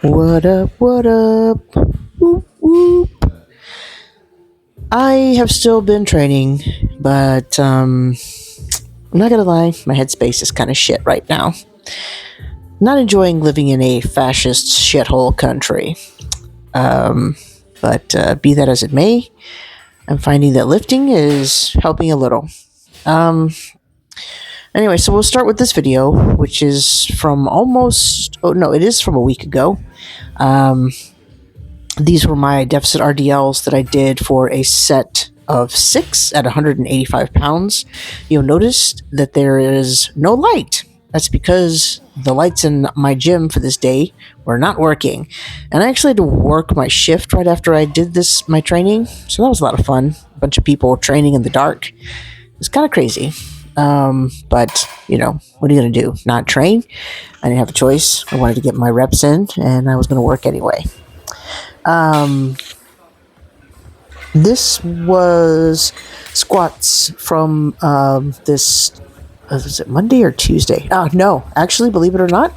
What up, what up? Whoop, whoop. I have still been training, but I'm not gonna lie, my headspace is kind of shit right now. Not enjoying living in a fascist shithole country. Um, but be that as it may, I'm finding that lifting is helping a little. Um, anyway, so we'll start with this video, which is from it is from a week ago. Um, These were my deficit RDLs that I did for a set of 6 at 185 pounds. You'll notice that there is no light. That's because the lights in my gym for this day were not working. And I actually had to work my shift right after I did my training. So that was a lot of fun. A bunch of people training in the dark. It's kind of crazy. But, what are you going to do? Not train? I didn't have a choice. I wanted to get my reps in, and I was going to work anyway. This was squats from this. Was it Monday or Tuesday? No, actually, believe it or not,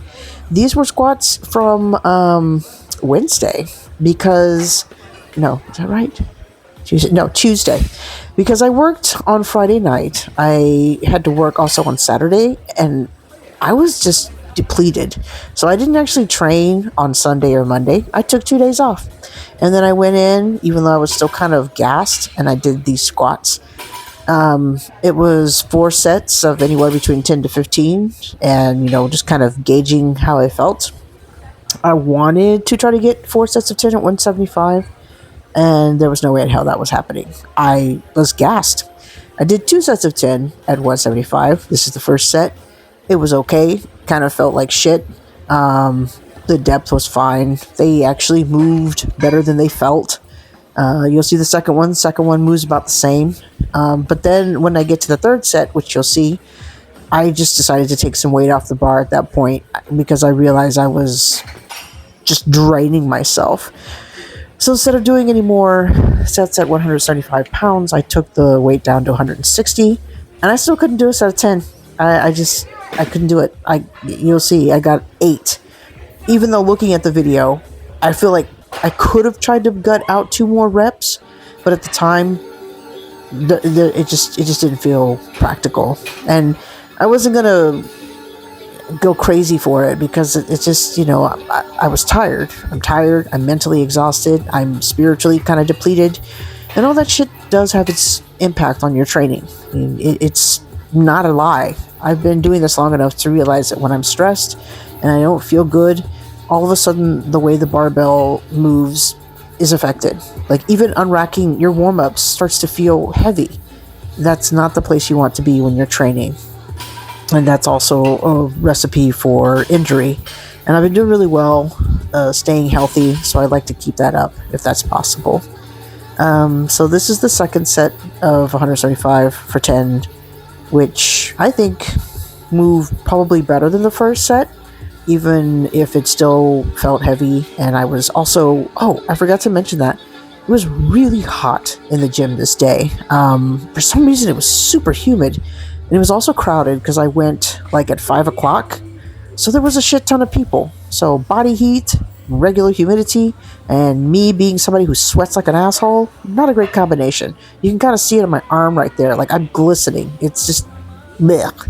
these were squats from Wednesday because no, is that right? Tuesday? No, Tuesday. Because I worked on Friday night. I had to work also on Saturday, and I was just depleted. So I didn't actually train on Sunday or Monday. I took 2 days off. And then I went in, even though I was still kind of gassed, and I did these squats. It was 4 sets of anywhere between 10 to 15, and, just kind of gauging how I felt. I wanted to try to get 4 sets of 10 at 175, and there was no way in hell that was happening. I was gassed. I did 2 sets of 10 at 175. This is the first set. It was okay. Kind of felt like shit. The depth was fine. They actually moved better than they felt. You'll see the second one. The second one moves about the same. But then when I get to the third set, which you'll see, I just decided to take some weight off the bar at that point because I realized I was just draining myself. So instead of doing any more sets at 175 pounds, I took the weight down to 160, and I still couldn't do a set of 10. I couldn't do it. You'll see, I got 8. Even though looking at the video, I feel like I could have tried to gut out 2 more reps, but at the time, it just didn't feel practical, and I wasn't gonna go crazy for it because it's just I was tired. I'm tired. I'm mentally exhausted. I'm spiritually kind of depleted, and all that shit does have its impact on your training. I mean, it's not a lie. I've been doing this long enough to realize that when I'm stressed and I don't feel good, all of a sudden the way the barbell moves is affected. Like even unracking your warm-ups starts to feel heavy. That's not the place you want to be when you're training. And that's also a recipe for injury. And I've been doing really well, staying healthy, so I'd like to keep that up if that's possible. So this is the second set of 175 for 10, which I think moved probably better than the first set, even if it still felt heavy. And I was also, I forgot to mention that it was really hot in the gym this day. For some reason, it was super humid, and it was also crowded because I went like at 5 o'clock. So there was a shit ton of people. So body heat, regular humidity, and me being somebody who sweats like an asshole, not a great combination. You can kind of see it on my arm right there. Like I'm glistening. It's just blech.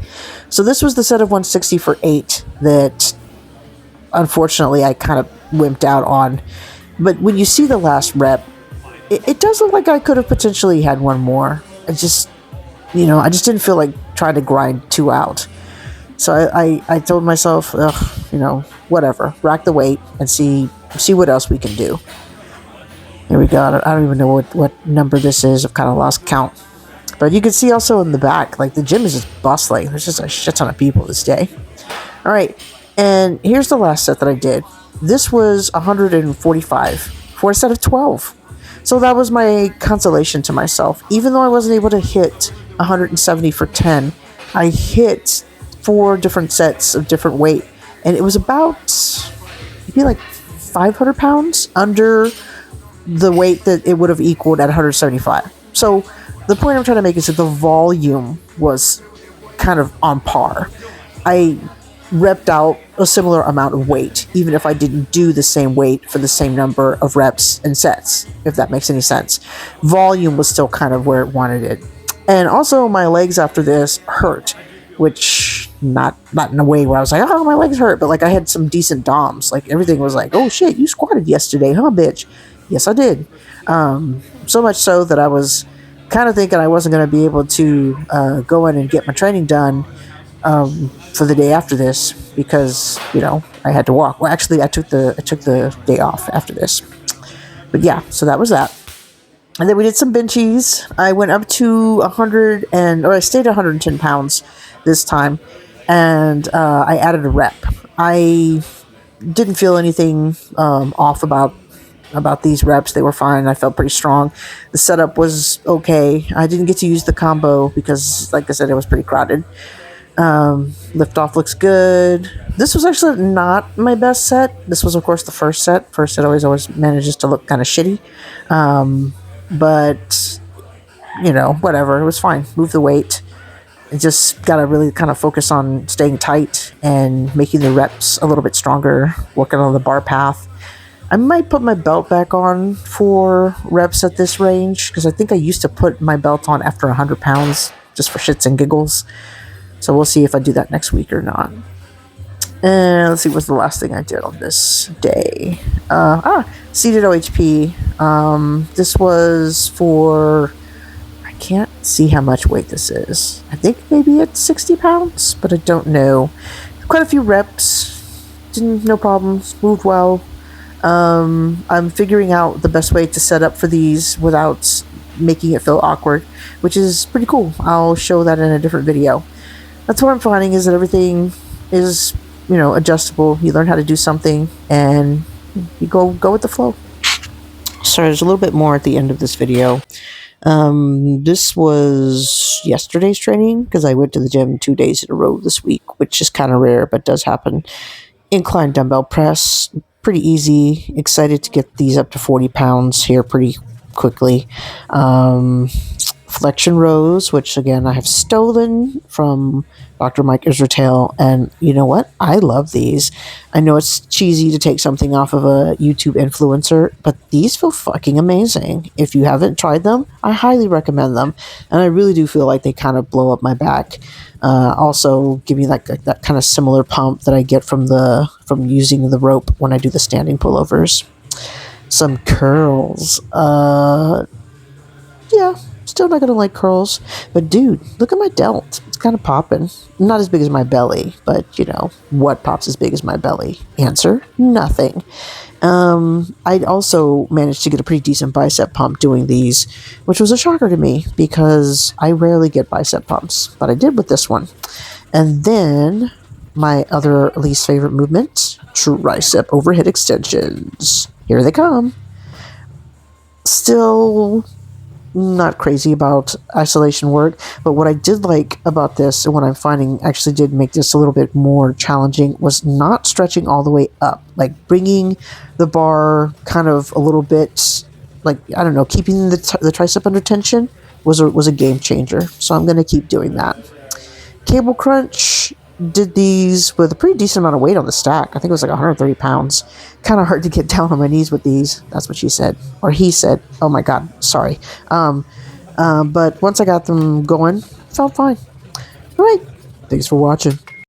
So this was the set of 160 for 8 that unfortunately I kind of wimped out on. But when you see the last rep, it does look like I could have potentially had one more. I just didn't feel like trying to grind 2 out. So I told myself, whatever, rack the weight and see what else we can do. Here we go. I don't even know what number this is. I've kind of lost count. But you can see also in the back, like the gym is just bustling. There's just a shit ton of people this day. All right. And here's the last set that I did. This was 145 for a set of 12. So that was my consolation to myself. Even though I wasn't able to hit 170 for 10, I hit 4 different sets of different weight. And it was about maybe like 500 pounds under the weight that it would have equaled at 175. So the point I'm trying to make is that the volume was kind of on par. I repped out a similar amount of weight, even if I didn't do the same weight for the same number of reps and sets, if that makes any sense. Volume was still kind of where it wanted it. And also my legs after this hurt, which not in a way where I was like, oh, my legs hurt, but like I had some decent DOMs. Like everything was like, oh shit, you squatted yesterday, huh, bitch? Yes, I did. So much so that I was kind of thinking I wasn't going to be able to go in and get my training done for the day after this because I had to walk. Well, actually, I took the day off after this. But yeah, so that was that. And then we did some benchies. I went up to I stayed 110 pounds this time, and I added a rep. I didn't feel anything off about these reps. They were fine. I felt pretty strong. The setup was okay. I didn't get to use the combo because, like I said, it was pretty crowded. Lift off looks good. This was actually not my best set. This was, of course, the first set. First set always manages to look kind of shitty. But, whatever. It was fine. Move the weight. You just got to really kind of focus on staying tight and making the reps a little bit stronger, working on the bar path. I might put my belt back on for reps at this range because I think I used to put my belt on after 100 pounds just for shits and giggles. So we'll see if I do that next week or not. And let's see, what's the last thing I did on this day? Seated OHP. This was for, I can't see how much weight this is. I think maybe it's 60 pounds, but I don't know. Quite a few reps. No problems. Moved well. I'm figuring out the best way to set up for these without making it feel awkward, which is pretty cool. I'll show that in a different video. That's what I'm finding is that everything is, adjustable. You learn how to do something and you go with the flow. So there's a little bit more at the end of this video. This was yesterday's training because I went to the gym 2 days in a row this week, which is kind of rare, but does happen. Incline dumbbell press, pretty easy. Excited to get these up to 40 pounds here pretty quickly. Flexion rows, which again I have stolen from Dr. Mike Israel, and you know what? I love these. I know it's cheesy to take something off of a YouTube influencer, but these feel fucking amazing. If you haven't tried them, I highly recommend them, and I really do feel like they kind of blow up my back. Also give me that kind of similar pump that I get from using the rope when I do the standing pullovers. Some curls. Yeah. Still not gonna like curls, but dude, look at my delt. It's kind of popping. Not as big as my belly, but what pops as big as my belly? Answer: nothing. I also managed to get a pretty decent bicep pump doing these, which was a shocker to me because I rarely get bicep pumps, but I did with this one. And then my other least favorite movement: tricep overhead extensions. Here they come. Still not crazy about isolation work, but what I did like about this and what I'm finding actually did make this a little bit more challenging was not stretching all the way up, like bringing the bar kind of a little bit, like, I don't know, keeping the tricep under tension was a game changer. So I'm going to keep doing that. Cable crunch, did these with a pretty decent amount of weight on the stack. I think it was like 130 pounds. Kind of hard to get down on my knees with these. That's what she said. Or he said. Oh my God. Sorry. But once I got them going, felt fine. All right. Thanks for watching.